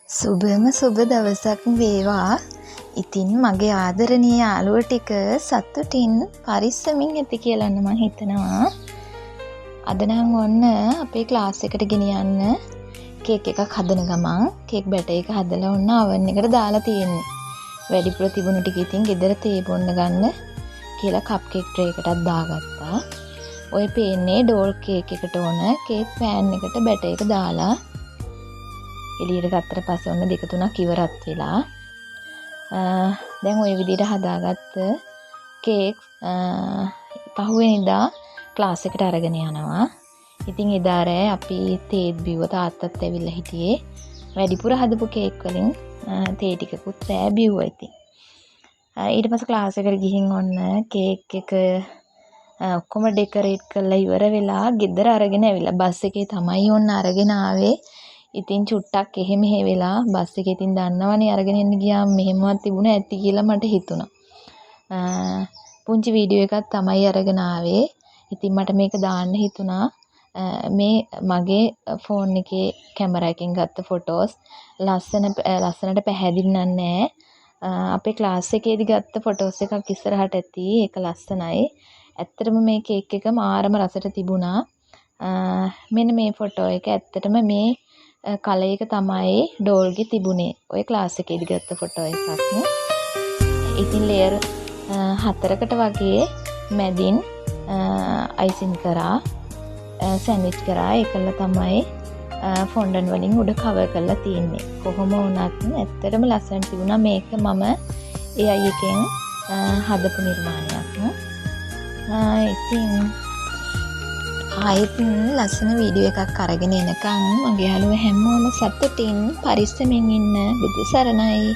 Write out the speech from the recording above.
සුබම සුබ දවසක් වේවා. ඉතින් මගේ ආදරණීය යාළුවෝ ටික සතුටින් පරිස්සමින් ඇති කියලා මම හිතනවා. අද නම් ඔන්න අපේ ක්ලාස් එකට ගෙනියන්න කේක් එකක් හදන ගමන් කේක් බැටර් එක හදලා ඔන්න oven එකට දාලා තියෙන්නේ. වැඩිපුර තිබුණු ටික ඉතින් ගෙදර තේ බොන්න ගන්න කියලා කප් කේක් ට්‍රේ එකටත් දාගත්තා. ඔය පේන්නේ ඩෝල් කේක් එකට ඕන කේක් පෑන් එකට බැටර් එක දාලා එළියට ගත්තට පස්සේ ඔන්න 2-3ක් ඉවරත් වෙලා. දැන් ওই විදිහට හදාගත්ත කේක් පහුවෙනිදා ක්ලාස් එකට අරගෙන යනවා. ඉතින් එදා රෑ අපි තේත් බිව්ව තාත්තත් ඇවිල්ලා හිටියේ. වැඩිපුර හදපු කේක් වලින් තේ ටිකකුත් රෑ බිව්වා ඉතින්. ඊට පස්සේ ක්ලාස් එකට ගිහින් ඔන්න කේක් එක ඔක්කොම ඩෙකොරේට් කරලා ඉවර වෙලා ගෙදර අරගෙන ඇවිල්ලා බස් එකේ තමයි ඔන්න අරගෙන ආවේ. ඉතින් චුට්ටක් එහෙ මෙහෙ වෙලා බස් එකේ ඉතින් දන්නවනේ අරගෙන එන්න ගියාම මෙහෙමවත් තිබුණ ඇති කියලා මට හිතුණා. පුංචි වීඩියෝ එකක් තමයි අරගෙන ආවේ. ඉතින් මට මේක දාන්න හිතුණා. මේ මගේ ෆෝන් එකේ කැමරා එකෙන් ගත්ත ෆොටෝස් ලස්සනට පැහැදිලි නැහැ. අපේ ක්ලාස් එකේදී ගත්ත ෆොටෝස් එකක් ඉස්සරහට ඇති. ඒක ලස්සනයි. ඇත්තටම මේ කේක් එක මාරම රසට තිබුණා. මෙන්න මේ ෆොටෝ එක ඇත්තටම මේ කලර් එක තමයි ඩෝල්ගේ තිබුණේ. ඔය ක්ලාස් එකේදී ගත්ත ෆොටෝ එකක්. ඉතින් ලේයර් 4කට වගේ මැදින් අයිසින් කරා සෑන්ඩ්විච් කරා. ඒකල තමයි ෆොන්ඩන්ට් වලින් උඩ කවර් කරලා තියෙන්නේ. කොහොම වුණත් ඇත්තටම ලස්සනට තිබුණා. මේක මම AI එකෙන් හදපු නිර්මාණයක්. ඉතින් ආයෙත් ලස්සන වීඩියෝ එකක් අරගෙන එනකන් මගේ යාළුවෝ හැමෝම සතුටින් පරිස්සමින් ඉන්න. බුදු සරණයි.